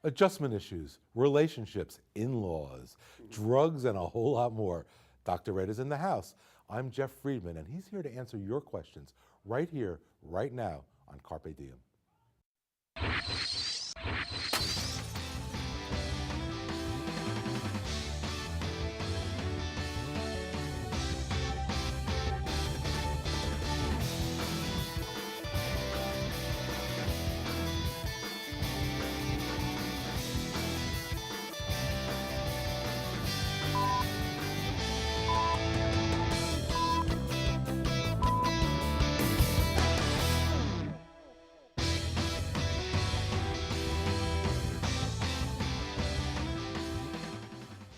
adjustment issues, relationships, in-laws, drugs, and a whole lot more. Dr. Ed is in the house. I'm Jeff Friedman, and he's here to answer your questions right here, right now on Carpe Diem.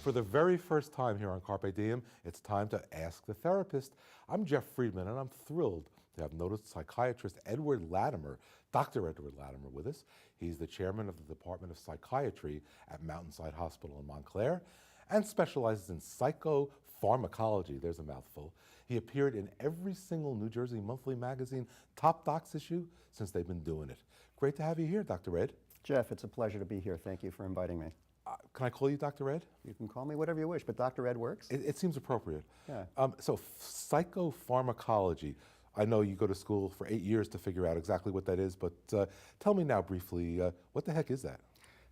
For the very first time here on Carpe Diem, it's time to Ask the Therapist. I'm Jeff Friedman, and I'm thrilled to have noticed psychiatrist Edward Latimer, Dr. Edward Latimer, with us. He's the chairman of the Department of Psychiatry at Mountainside Hospital in Montclair and specializes in psychopharmacology. There's a mouthful. He appeared in every single New Jersey Monthly Magazine Top Docs issue since they've been doing it. Great to have you here, Dr. Ed. Jeff, it's a pleasure to be here. Thank you for inviting me. Can I call you Dr. Ed? You can call me whatever you wish, but Dr. Ed works. It seems appropriate. Yeah. So psychopharmacology, I know you go to school for 8 years to figure out exactly what that is, but tell me now briefly, what the heck is that?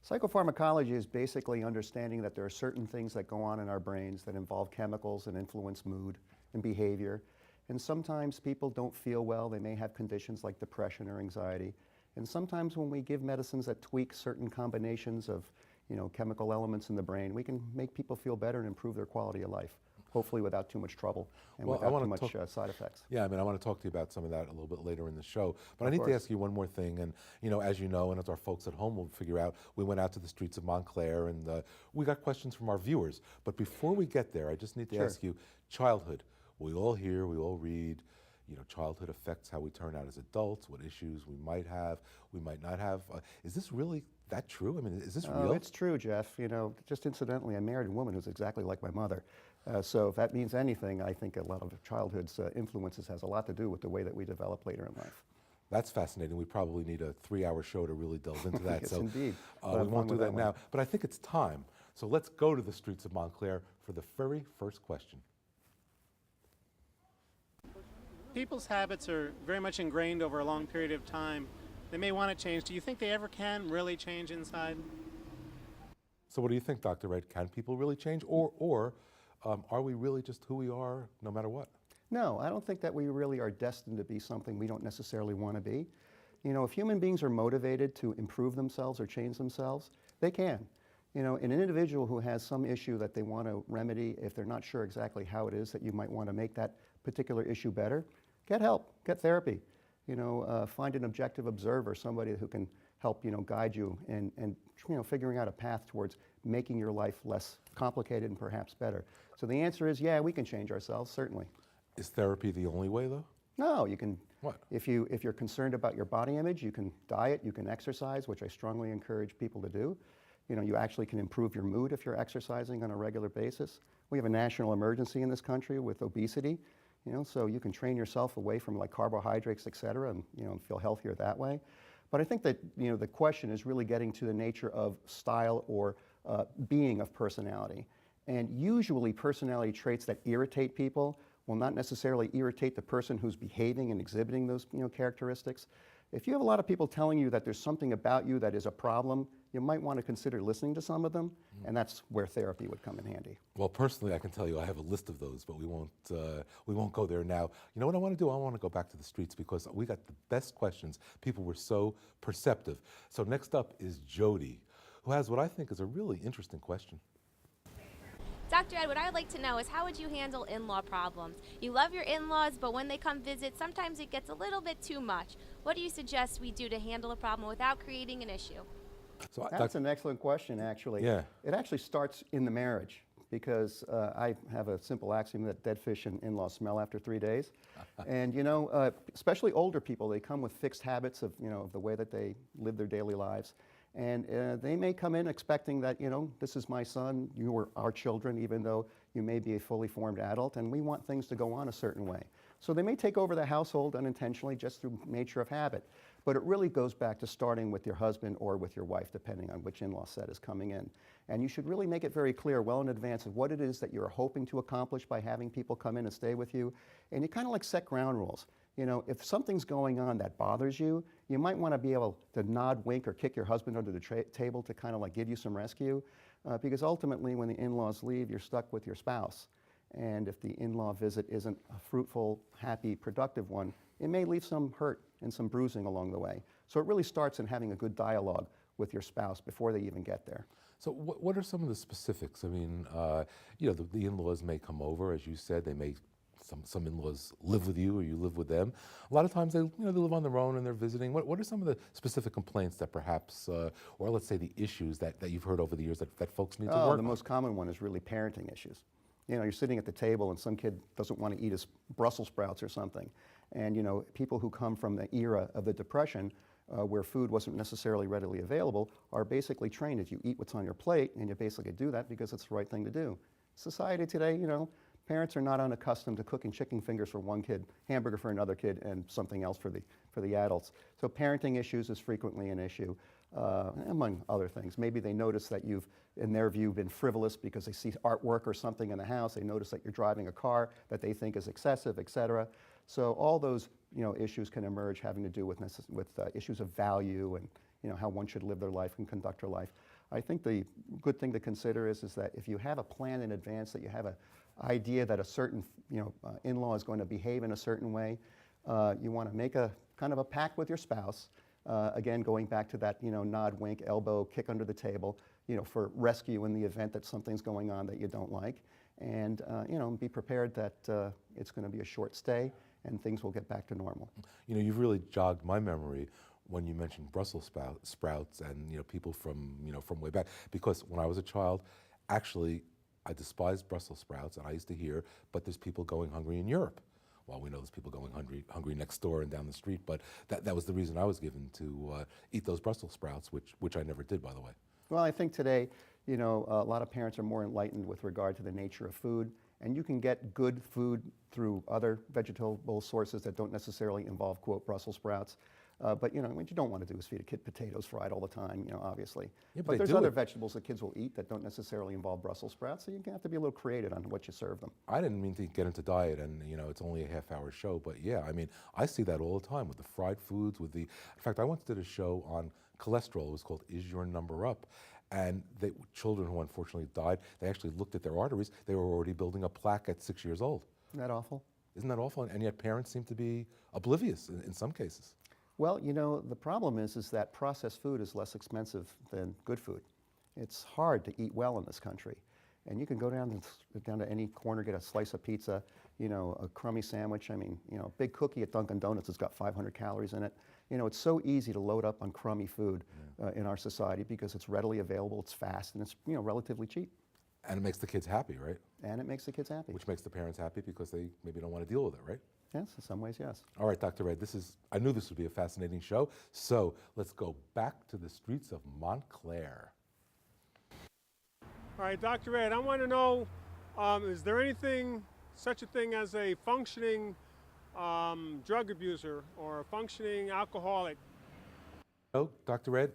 Psychopharmacology is basically understanding that there are certain things that go on in our brains that involve chemicals and influence mood and behavior. And sometimes people don't feel well. They may have conditions like depression or anxiety. And sometimes when we give medicines that tweak certain combinations of chemical elements in the brain, we can make people feel better and improve their quality of life, hopefully without too much trouble and without too much side effects. Yeah, I want to talk to you about some of that a little bit later in the show. But I need to ask you one more thing. And, as you know, and as our folks at home will figure out, we went out to the streets of Montclair and we got questions from our viewers. But before we get there, I just need to ask you, childhood. We all hear, we all read, childhood affects how we turn out as adults, what issues we might have, we might not have. Is this really that true? Is this real? It's true, Jeff. Just incidentally, I married a woman who's exactly like my mother. So if that means anything, I think a lot of childhood's influences has a lot to do with the way that we develop later in life. That's fascinating. We probably need a 3-hour show to really delve into that. Yes, so indeed. We won't do that now. But I think it's time. So let's go to the streets of Montclair for the very first question. People's habits are very much ingrained over a long period of time. They may want to change. Do you think they ever can really change inside? So what do you think, Dr. Ed? Can people really change? Or are we really just who we are no matter what? No, I don't think that we really are destined to be something we don't necessarily want to be. If human beings are motivated to improve themselves or change themselves, they can. An individual who has some issue that they want to remedy, if they're not sure exactly how it is that you might want to make that particular issue better, get help, get therapy. Find an objective observer, somebody who can help, guide you and figuring out a path towards making your life less complicated and perhaps better. So the answer is, yeah, we can change ourselves, certainly. Is therapy the only way, though? No, you can. What? If you're concerned about your body image, you can diet, you can exercise, which I strongly encourage people to do. You actually can improve your mood if you're exercising on a regular basis. We have a national emergency in this country with obesity. So you can train yourself away from like carbohydrates, et cetera, and feel healthier that way. But I think that, the question is really getting to the nature of style or being of personality. And usually personality traits that irritate people will not necessarily irritate the person who's behaving and exhibiting those, characteristics. If you have a lot of people telling you that there's something about you that is a problem, you might want to consider listening to some of them, and that's where therapy would come in handy. Well, personally, I can tell you I have a list of those, but we won't go there now. You know what I want to do? I want to go back to the streets because we got the best questions. People were so perceptive. So next up is Jody, who has what I think is a really interesting question. Dr. Ed, what I would like to know is how would you handle in-law problems? You love your in-laws, but when they come visit, sometimes it gets a little bit too much. What do you suggest we do to handle a problem without creating an issue? So that's an excellent question, actually. Yeah. It actually starts in the marriage because I have a simple axiom that dead fish and in-laws smell after 3 days. And, especially older people, they come with fixed habits of, of the way that they live their daily lives. And they may come in expecting that, this is my son, you are our children, even though you may be a fully formed adult, and we want things to go on a certain way. So they may take over the household unintentionally just through nature of habit. But it really goes back to starting with your husband or with your wife, depending on which in-law set is coming in. And you should really make it very clear well in advance of what it is that you're hoping to accomplish by having people come in and stay with you. And you kind of like set ground rules. You know, if something's going on that bothers you, you might want to be able to nod, wink, or kick your husband under the table to kind of like give you some rescue. Because ultimately, when the in-laws leave, you're stuck with your spouse. And if the in-law visit isn't a fruitful, happy, productive one, it may leave some hurt and some bruising along the way. So it really starts in having a good dialogue with your spouse before they even get there. So what are some of the specifics? I mean, you know, the in-laws may come over, as you said. They may, some in-laws live with you or you live with them. A lot of times they live on their own and they're visiting. What are some of the specific complaints that perhaps, or let's say the issues that you've heard over the years that folks need to work on? The most common one is really parenting issues. You know, you're sitting at the table and some kid doesn't want to eat his Brussels sprouts or something. And, you know, people who come from the era of the Depression where food wasn't necessarily readily available are basically trained that you eat what's on your plate, and you basically do that because it's the right thing to do. Society today, you know, parents are not unaccustomed to cooking chicken fingers for one kid, hamburger for another kid, and something else for the adults. So parenting issues is frequently an issue, among other things. Maybe they notice that you've, in their view, been frivolous because they see artwork or something in the house. They notice that you're driving a car that they think is excessive, et cetera. So all those, you know, issues can emerge having to do with issues of value and, you know, how one should live their life and conduct their life. I think the good thing to consider is that if you have a plan in advance, that you have an idea that a certain, you know, in-law is going to behave in a certain way, you want to make a kind of a pact with your spouse. Again, going back to that, you know, nod, wink, elbow, kick under the table, you know, for rescue in the event that something's going on that you don't like. And, you know, be prepared that it's going to be a short stay and things will get back to normal. You know, you've really jogged my memory when you mentioned Brussels sprouts and, you know, people from, you know, from way back. Because when I was a child, actually, I despised Brussels sprouts, and I used to hear, but there's people going hungry in Europe. Well, we know there's people going hungry next door and down the street, but that was the reason I was given to eat those Brussels sprouts, which I never did, by the way. Well, I think today, you know, a lot of parents are more enlightened with regard to the nature of food, and you can get good food through other vegetable sources that don't necessarily involve, quote, Brussels sprouts. But, you know, what you don't want to do is feed a kid potatoes fried all the time, you know, obviously. Yeah, but there's other vegetables that kids will eat that don't necessarily involve Brussels sprouts, so you have to be a little creative on what you serve them. I didn't mean to get into diet, and, you know, it's only a half-hour show, but yeah, I mean, I see that all the time with the fried foods, with the, in fact, I once did a show on cholesterol. It was called Is Your Number Up? And children who unfortunately died, they actually looked at their arteries. They were already building a plaque at 6 years old. Isn't that awful? Isn't that awful? And yet parents seem to be oblivious in some cases. Well, you know, the problem is that processed food is less expensive than good food. It's hard to eat well in this country. And you can go down to any corner, get a slice of pizza, you know, a crummy sandwich. I mean, you know, a big cookie at Dunkin' Donuts has got 500 calories in it. You know, it's so easy to load up on crummy food in our society because it's readily available, it's fast, and it's, you know, relatively cheap. And it makes the kids happy, right? And it makes the kids happy. Which makes the parents happy because they maybe don't want to deal with it, right? Yes, in some ways, yes. All right, Dr. Ed, I knew this would be a fascinating show, so let's go back to the streets of Montclair. All right, Dr. Ed, I want to know, is there such a thing as a functioning drug abuser or a functioning alcoholic? No, Dr. Ed,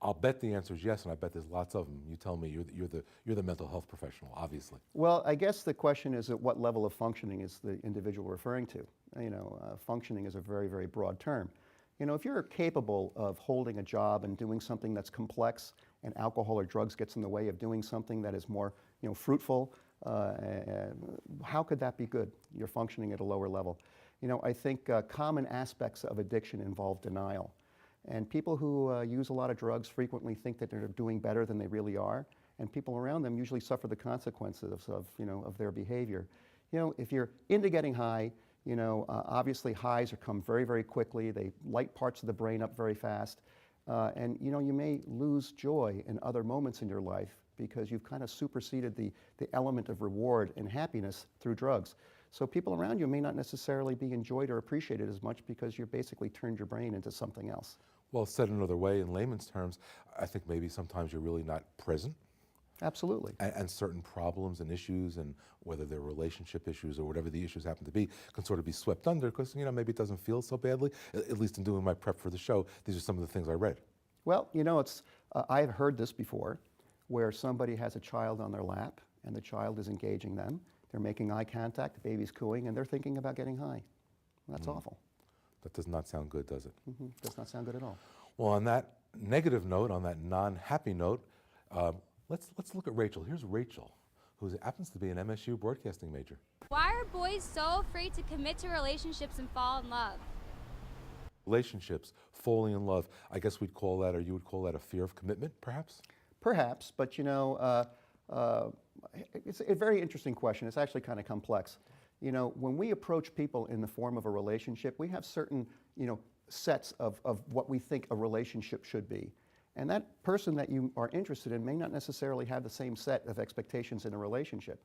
I'll bet the answer is yes, and I bet there's lots of them. You tell me, you're the mental health professional, obviously. Well, I guess the question is at what level of functioning is the individual referring to? You know, functioning is a very, very broad term. You know, if you're capable of holding a job and doing something that's complex and alcohol or drugs gets in the way of doing something that is more, you know, fruitful, how could that be good? You're functioning at a lower level. You know, I think common aspects of addiction involve denial. And people who use a lot of drugs frequently think that they're doing better than they really are, and people around them usually suffer the consequences of their behavior. You know, if you're into getting high, you know, obviously highs come very, very quickly. They light parts of the brain up very fast, and you know, you may lose joy in other moments in your life because you've kind of superseded the element of reward and happiness through drugs. So people around you may not necessarily be enjoyed or appreciated as much because you basically turned your brain into something else. Well, said another way, in layman's terms, I think maybe sometimes you're really not present. Absolutely. And certain problems and issues, and whether they're relationship issues or whatever the issues happen to be, can sort of be swept under because, maybe it doesn't feel so badly. At least in doing my prep for the show, these are some of the things I read. Well, I've heard this before, where somebody has a child on their lap and the child is engaging them. They're making eye contact, the baby's cooing, and they're thinking about getting high. That's awful. That does not sound good, does it? Does not sound good at all. Well, on that negative note, on that non-happy note, let's look at Rachel. Here's Rachel, who happens to be an MSU broadcasting major. Why are boys so afraid to commit to relationships and fall in love? Relationships, falling in love, I guess we'd call that, or you would call that, a fear of commitment, perhaps? Perhaps, but it's a very interesting question. It's actually kind of complex. When we approach people in the form of a relationship, we have certain, sets of what we think a relationship should be. And that person that you are interested in may not necessarily have the same set of expectations in a relationship.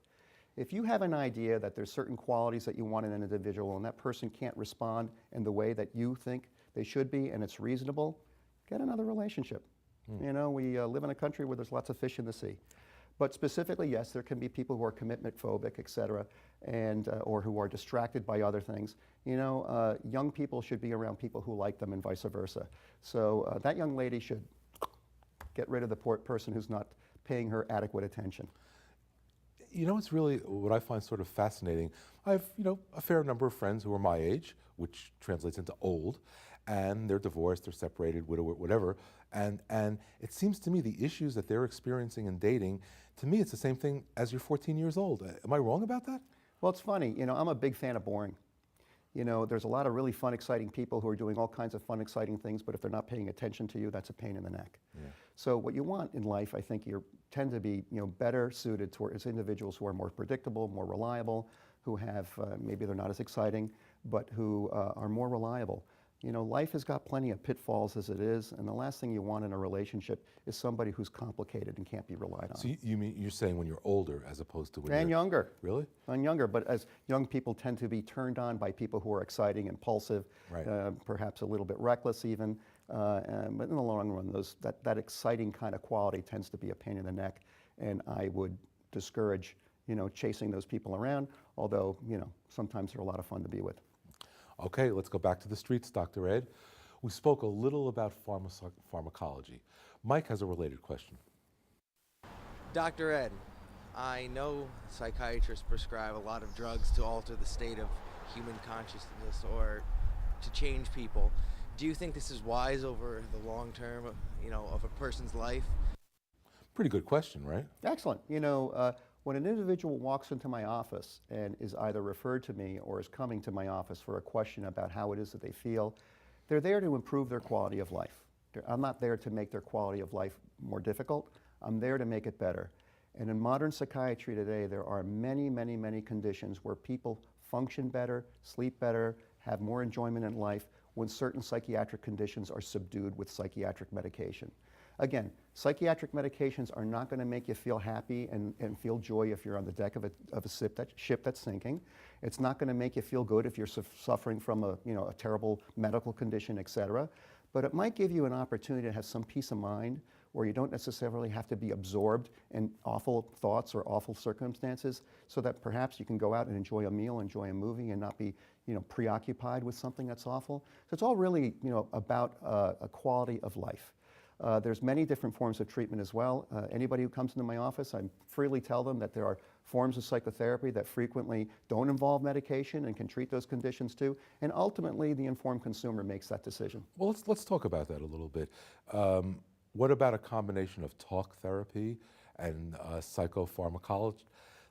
If you have an idea that there's certain qualities that you want in an individual and that person can't respond in the way that you think they should be and it's reasonable, get another relationship. We live in a country where there's lots of fish in the sea. But specifically, yes, there can be people who are commitment phobic, et cetera, and, or who are distracted by other things. Young people should be around people who like them and vice versa. So that young lady should get rid of the person who's not paying her adequate attention. It's really what I find sort of fascinating. I have, a fair number of friends who are my age, which translates into old, and they're divorced, they're separated, widower, whatever. And it seems to me the issues that they're experiencing in dating, to me, it's the same thing as you're 14 years old. Am I wrong about that? Well, it's funny. I'm a big fan of boring. There's a lot of really fun, exciting people who are doing all kinds of fun, exciting things, but if they're not paying attention to you, that's a pain in the neck. Yeah. So what you want in life, I think, you tend to be, better suited towards individuals who are more predictable, more reliable, who have, maybe they're not as exciting, but who are more reliable. Life has got plenty of pitfalls as it is, and the last thing you want in a relationship is somebody who's complicated and can't be relied on. So you mean you're saying when you're older as opposed to when and you're... younger. Really? And younger, but as young people tend to be turned on by people who are exciting, impulsive, Right. Perhaps a little bit reckless even, but in the long run, that exciting kind of quality tends to be a pain in the neck, and I would discourage, chasing those people around, although, sometimes they're a lot of fun to be with. Okay, let's go back to the streets, Dr. Ed. We spoke a little about pharmacology. Mike has a related question. Dr. Ed, I know psychiatrists prescribe a lot of drugs to alter the state of human consciousness or to change people. Do you think this is wise over the long term, of a person's life? Pretty good question, right? Excellent. When an individual walks into my office and is either referred to me or is coming to my office for a question about how it is that they feel, they're there to improve their quality of life. I'm not there to make their quality of life more difficult. I'm there to make it better. And in modern psychiatry today, there are many, many, many conditions where people function better, sleep better, have more enjoyment in life when certain psychiatric conditions are subdued with psychiatric medication. Again, psychiatric medications are not going to make you feel happy and feel joy if you're on the deck of a ship that's sinking. It's not going to make you feel good if you're suffering from a terrible medical condition, et cetera. But it might give you an opportunity to have some peace of mind where you don't necessarily have to be absorbed in awful thoughts or awful circumstances, so that perhaps you can go out and enjoy a meal, enjoy a movie, and not be preoccupied with something that's awful. So it's all really about a quality of life. There's many different forms of treatment as well. Anybody who comes into my office, I freely tell them that there are forms of psychotherapy that frequently don't involve medication and can treat those conditions too. And ultimately, the informed consumer makes that decision. Well, let's talk about that a little bit. What about a combination of talk therapy and psychopharmacology?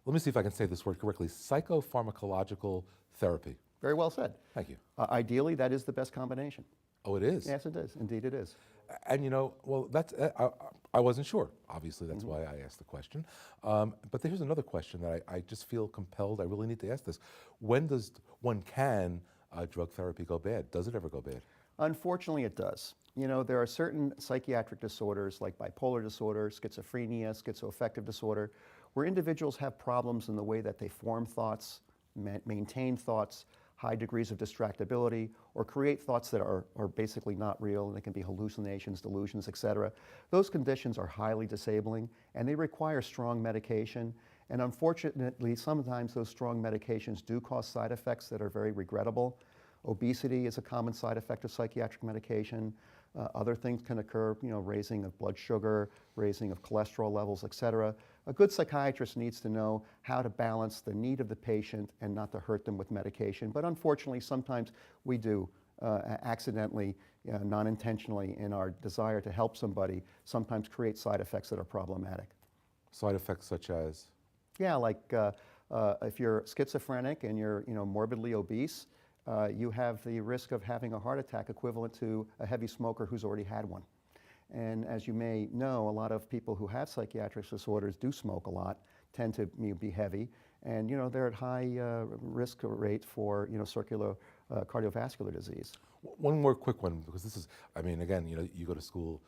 Let me see if I can say this word correctly. Psychopharmacological therapy. Very well said. Thank you. Ideally, that is the best combination. Oh, it is? Yes, it is. Indeed, it is. And well, that's I wasn't sure. Obviously, that's why I asked the question. But here's another question that I just feel compelled. I really need to ask this. When can drug therapy go bad? Does it ever go bad? Unfortunately, it does. There are certain psychiatric disorders like bipolar disorder, schizophrenia, schizoaffective disorder, where individuals have problems in the way that they form thoughts, maintain thoughts, high degrees of distractibility, or create thoughts that are basically not real, and they can be hallucinations, delusions, etc. Those conditions are highly disabling, and they require strong medication. And unfortunately, sometimes those strong medications do cause side effects that are very regrettable. Obesity is a common side effect of psychiatric medication. Other things can occur, raising of blood sugar, raising of cholesterol levels, etc. A good psychiatrist needs to know how to balance the need of the patient and not to hurt them with medication. But unfortunately, sometimes we do accidentally, non-intentionally, in our desire to help somebody, sometimes create side effects that are problematic. Side effects such as? Yeah, like if you're schizophrenic and you're morbidly obese, you have the risk of having a heart attack equivalent to a heavy smoker who's already had one. And as you may know, a lot of people who have psychiatric disorders do smoke a lot, tend to be heavy, and they're at high risk rate for circular cardiovascular disease. One more quick one, because this is, I mean, again, you go to school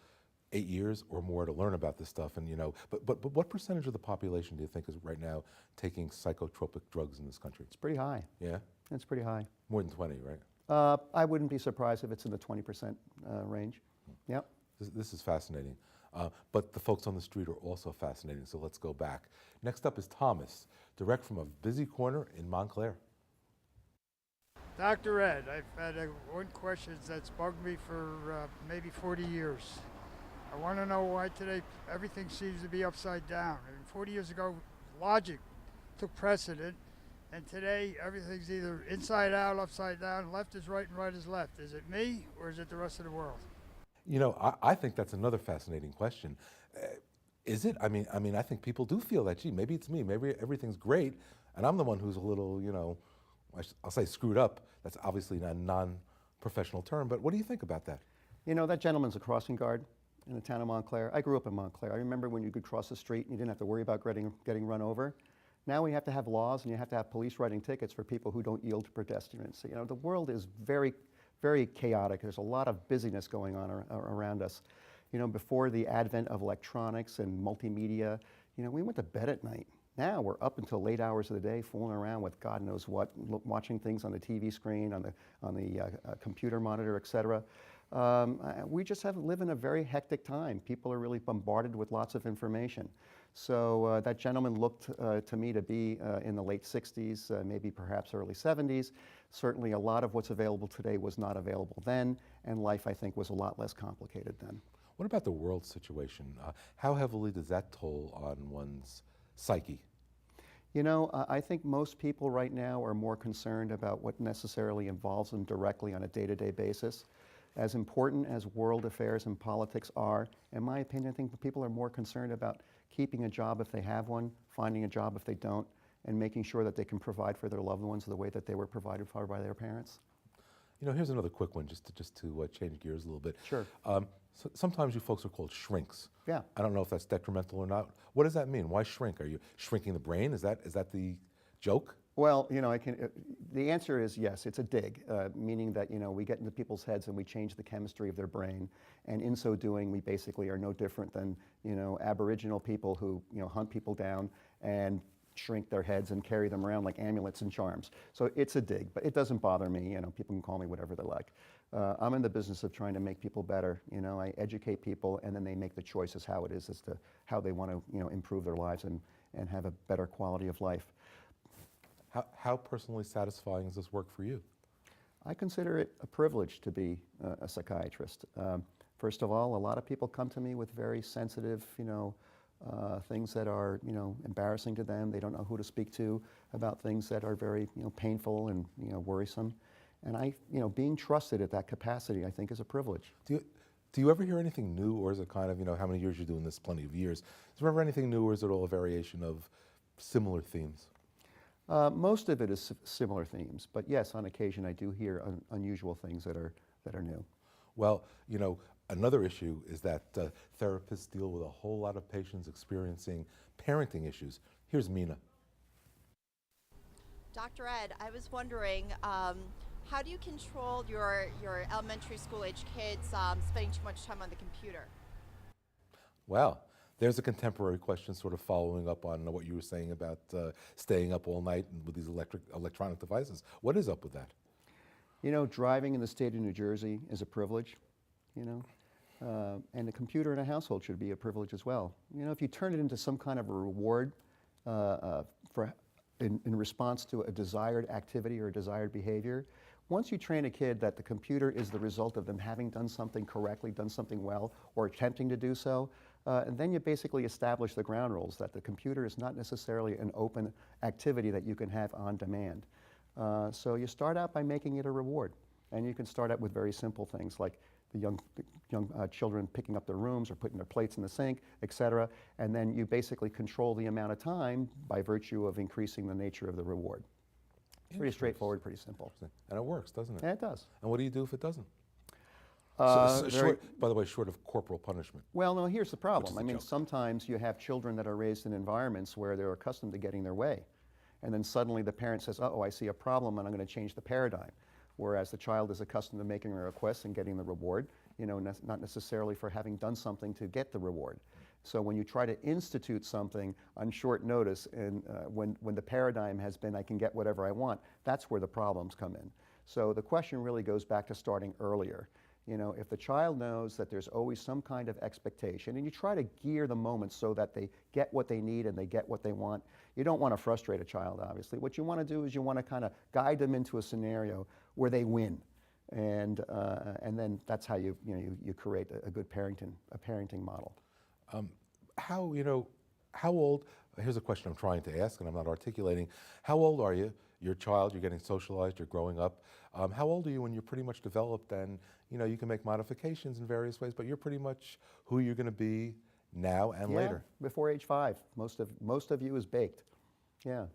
8 years or more to learn about this stuff, and but what percentage of the population do you think is right now taking psychotropic drugs in this country? It's pretty high. Yeah? It's pretty high. More than 20, right? I wouldn't be surprised if it's in the 20% range. Yep. This is fascinating. But the folks on the street are also fascinating, so let's go back. Next up is Thomas, direct from a busy corner in Montclair. Dr. Ed, I've had one question that's bugged me for maybe 40 years. I want to know why today everything seems to be upside down. I mean, 40 years ago, logic took precedent, and today everything's either inside out, upside down, left is right and right is left. Is it me, or is it the rest of the world? I think that's another fascinating question. Is it? I mean, I think people do feel that, gee, maybe it's me, maybe everything's great, and I'm the one who's a little, I'll say screwed up. That's obviously a non-professional term, but what do you think about that? That gentleman's a crossing guard in the town of Montclair. I grew up in Montclair. I remember when you could cross the street and you didn't have to worry about getting run over. Now we have to have laws, and you have to have police writing tickets for people who don't yield to pedestrians. So, the world is very, very chaotic. There's a lot of busyness going on around us. Before the advent of electronics and multimedia, we went to bed at night. Now we're up until late hours of the day, fooling around with God knows what, watching things on the TV screen, on the computer monitor, etc. We just live in a very hectic time. People are really bombarded with lots of information. So that gentleman looked to me to be in the late 60s, maybe perhaps early 70s. Certainly a lot of what's available today was not available then, and life, I think, was a lot less complicated then. What about the world situation? How heavily does that toll on one's psyche? I think most people right now are more concerned about what necessarily involves them directly on a day-to-day basis. As important as world affairs and politics are, in my opinion, I think people are more concerned about keeping a job if they have one, finding a job if they don't, and making sure that they can provide for their loved ones the way that they were provided for by their parents. Here's another quick one, just to change gears a little bit. Sure. So sometimes you folks are called shrinks. Yeah. I don't know if that's detrimental or not. What does that mean? Why shrink? Are you shrinking the brain? Is that the joke? Well, the answer is yes, it's a dig, meaning that, we get into people's heads and we change the chemistry of their brain, and in so doing, we basically are no different than, Aboriginal people who, hunt people down and shrink their heads and carry them around like amulets and charms. So it's a dig, but it doesn't bother me. People can call me whatever they like. I'm in the business of trying to make people better. I educate people, and then they make the choices how it is as to how they want to, improve their lives and have a better quality of life. How personally satisfying is this work for you? I consider it a privilege to be a psychiatrist. First of all, a lot of people come to me with very sensitive, things that are, embarrassing to them. They don't know who to speak to about things that are very, painful and, worrisome. And being trusted at that capacity, I think, is a privilege. Do you ever hear anything new, or is it kind of, how many years you're doing this, plenty of years? Is there ever anything new, or is it all a variation of similar themes? Most of it is similar themes, but yes, on occasion I do hear unusual things that are new. Well, another issue is that therapists deal with a whole lot of patients experiencing parenting issues. Here's Mina. Dr. Ed, I was wondering, how do you control your elementary school age kids spending too much time on the computer? Well, there's a contemporary question sort of following up on what you were saying about staying up all night with these electronic devices. What is up with that? You know, driving in the state of New Jersey is a privilege, you know, and a computer in a household should be a privilege as well. You know, if you turn it into some kind of a reward in response to a desired activity or a desired behavior, once you train a kid that the computer is the result of them having done something correctly, done something well, or attempting to do so, and then you basically establish the ground rules that the computer is not necessarily an open activity that you can have on demand. So you start out by making it a reward, and you can start out with very simple things like the young children picking up their rooms or putting their plates in the sink, etc. And then you basically control the amount of time by virtue of increasing the nature of the reward. Pretty straightforward, pretty simple. And it works, doesn't it? Yeah, it does. And what do you do if it doesn't? Very- Short, by the way, short of corporal punishment. Well, no, here's the problem. the I mean, joke. sometimes you have children that are raised in environments where they're accustomed to getting their way. And then suddenly the parent says, uh-oh, I see a problem and I'm going to change the paradigm. Whereas the child is accustomed to making a request and getting the reward, you know, not necessarily for having done something to get the reward. So when you try to institute something on short notice and when the paradigm has been I can get whatever I want, that's where the problems come in. So the question really goes back to starting earlier. You know, if the child knows that there's always some kind of expectation, and you try to gear the moment so that they get what they need and they get what they want, you don't want to frustrate a child, obviously. What you want to do is you want to kind of guide them into a scenario where they win. And then that's how you create a good parenting model. How old, here's a question I'm trying to ask and I'm not articulating. How old are you? You're a child, you're getting socialized, you're growing up. How old are you when you're pretty much developed and you can make modifications in various ways, but you're pretty much who you're going to be now and later? Before age 5. Most of you is baked. Yeah.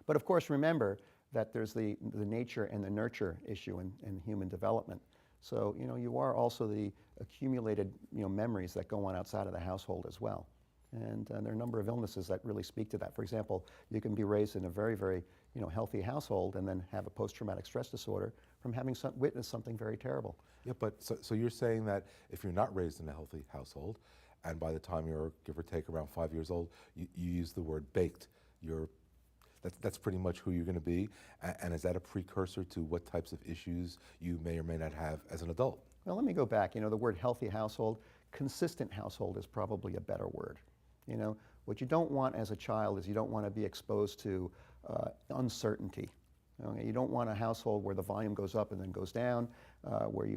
But of course, remember that there's the nature and the nurture issue in human development. So, you are also the accumulated, memories that go on outside of the household as well. And there are a number of illnesses that really speak to that. For example, you can be raised in a very, very, healthy household and then have a post-traumatic stress disorder from having witnessed something very terrible. Yeah, but so you're saying that if you're not raised in a healthy household, and by the time you're, give or take, around 5 years old, you use the word baked, that's pretty much who you're going to be, and is that a precursor to what types of issues you may or may not have as an adult? Well, let me go back. The word healthy household, consistent household is probably a better word. What you don't want as a child is you don't want to be exposed to uncertainty. You don't want a household where the volume goes up and then goes down, where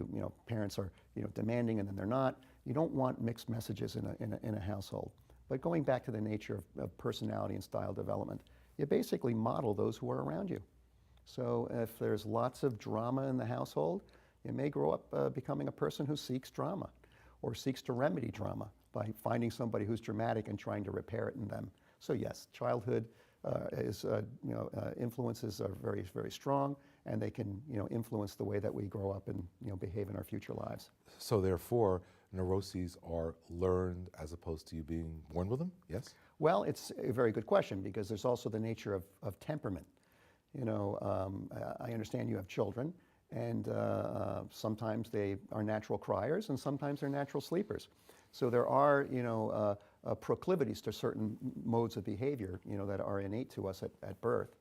parents are demanding and then they're not. You don't want mixed messages in a household. But going back to the nature of personality and style development, you basically model those who are around you. So if there's lots of drama in the household, you may grow up becoming a person who seeks drama or seeks to remedy drama by finding somebody who's dramatic and trying to repair it in them. So yes, childhood influences are very, very strong, and they can influence the way that we grow up and behave in our future lives. So therefore, neuroses are learned as opposed to you being born with them, yes? Well, it's a very good question because there's also the nature of temperament. I understand you have children, and sometimes they are natural criers and sometimes they're natural sleepers. So there are, proclivities to certain modes of behavior, that are innate to us at birth.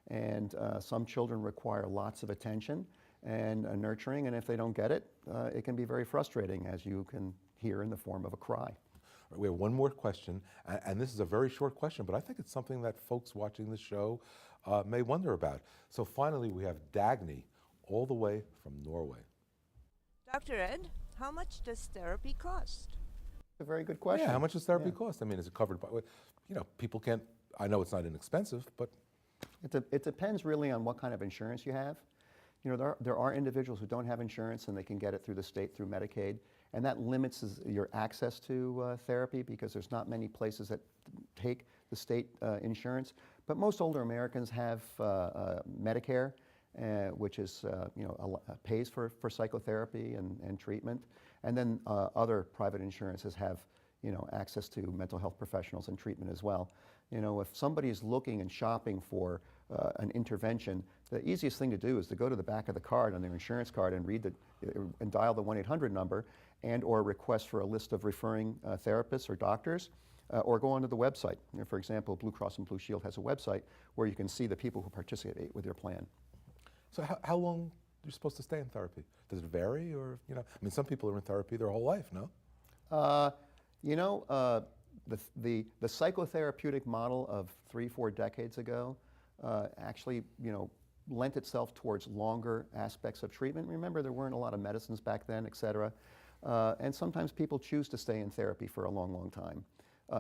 And some children require lots of attention and nurturing, and if they don't get it, it can be very frustrating, as you can hear in the form of a cry. We have one more question, and this is a very short question, but I think it's something that folks watching the show may wonder about. So finally, we have Dagny, all the way from Norway. Dr. Ed, how much does therapy cost? A very good question. Yeah, how much does therapy cost? I mean, is it covered by, people can't, I know it's not inexpensive, but. It depends really on what kind of insurance you have. There are individuals who don't have insurance and they can get it through the state, through Medicaid, and that limits your access to therapy because there's not many places that take the state insurance. But most older Americans have Medicare, which is, pays for psychotherapy and treatment. And then other private insurances have, access to mental health professionals and treatment as well. If somebody is looking and shopping for an intervention, the easiest thing to do is to go to the back of the card on their insurance card and read and dial the 1-800 number and or request for a list of referring therapists or doctors, or go onto the website. For example, Blue Cross and Blue Shield has a website where you can see the people who participate with their plan. So how long you're supposed to stay in therapy? Does it vary, or I mean, some people are in therapy their whole life, no? You know, the psychotherapeutic model of 3-4 decades ago actually, lent itself towards longer aspects of treatment. Remember, there weren't a lot of medicines back then, et cetera. And sometimes people choose to stay in therapy for a long, long time.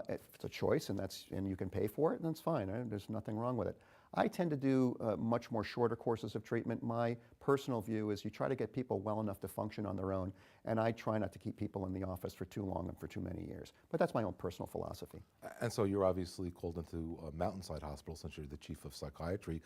If it's a choice and you can pay for it, then it's fine. There's nothing wrong with it. I tend to do much more shorter courses of treatment. My personal view is you try to get people well enough to function on their own, and I try not to keep people in the office for too long and for too many years. But that's my own personal philosophy. And so you're obviously called into a Mountainside Hospital since you're the chief of psychiatry.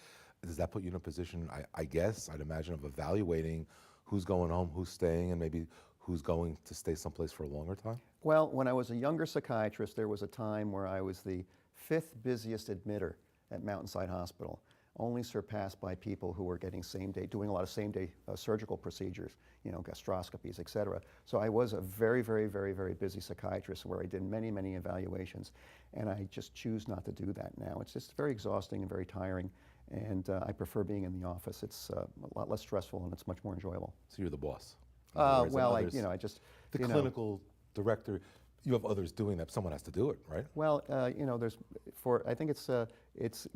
Does that put you in a position, I guess, I'd imagine, of evaluating who's going home, who's staying, and maybe who's going to stay someplace for a longer time? Well, when I was a younger psychiatrist, there was a time where I was the 5th busiest admitter at Mountainside Hospital, only surpassed by people who were getting doing a lot of same-day surgical procedures, gastroscopies, et cetera. So I was a very, very, very, very busy psychiatrist where I did many, many evaluations, and I just choose not to do that now. It's just very exhausting and very tiring, and I prefer being in the office. It's a lot less stressful and it's much more enjoyable. So you're the boss? Well, the clinical director, you have others doing that. Someone has to do it, right? Well, I think it's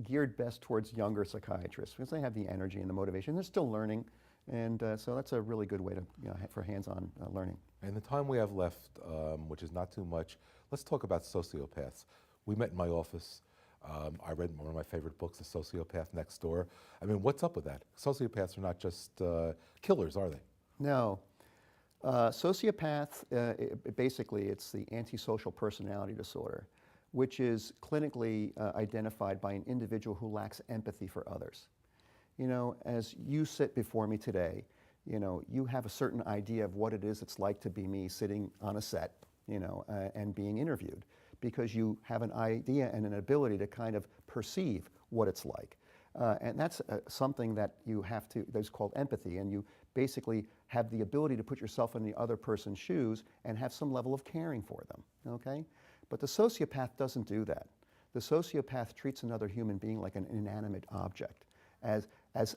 geared best towards younger psychiatrists because they have the energy and the motivation. They're still learning, and so that's a really good way to, for hands-on learning. And the time we have left, which is not too much, let's talk about sociopaths. We met in my office. I read one of my favorite books, The Sociopath Next Door. I mean, what's up with that? Sociopaths are not just killers, are they? No. Sociopath, basically, it's the antisocial personality disorder, which is clinically identified by an individual who lacks empathy for others. As you sit before me today, you have a certain idea of what it is it's like to be me sitting on a set, and being interviewed, because you have an idea and an ability to kind of perceive what it's like. And that's something that that's called empathy, and you basically have the ability to put yourself in the other person's shoes and have some level of caring for them, okay? But the sociopath doesn't do that. The sociopath treats another human being like an inanimate object, as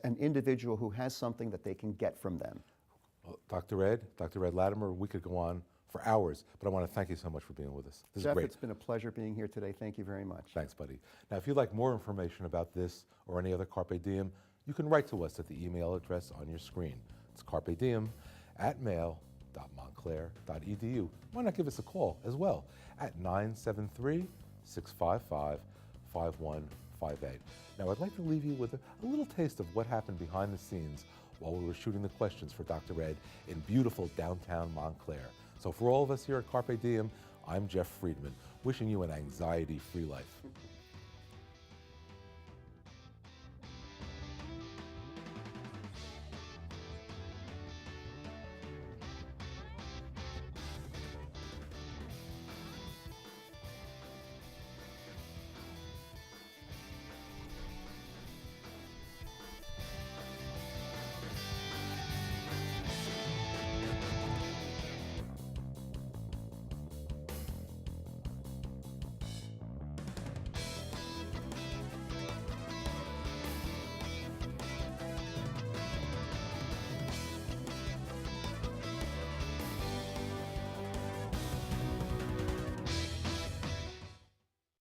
an individual who has something that they can get from them. Well, Dr. Ed Latimer, we could go on for hours, but I want to thank you so much for being with us. This Jeff, is great. It's been a pleasure being here today. Thank you very much. Thanks, buddy. Now, if you'd like more information about this or any other Carpe Diem, you can write to us at the email address on your screen. It's carpediem@mail.montclair.edu. Why not give us a call as well at 973-655-5158. Now, I'd like to leave you with a little taste of what happened behind the scenes while we were shooting the questions for Dr. Ed in beautiful downtown Montclair. So for all of us here at Carpe Diem, I'm Jeff Friedman, wishing you an anxiety-free life.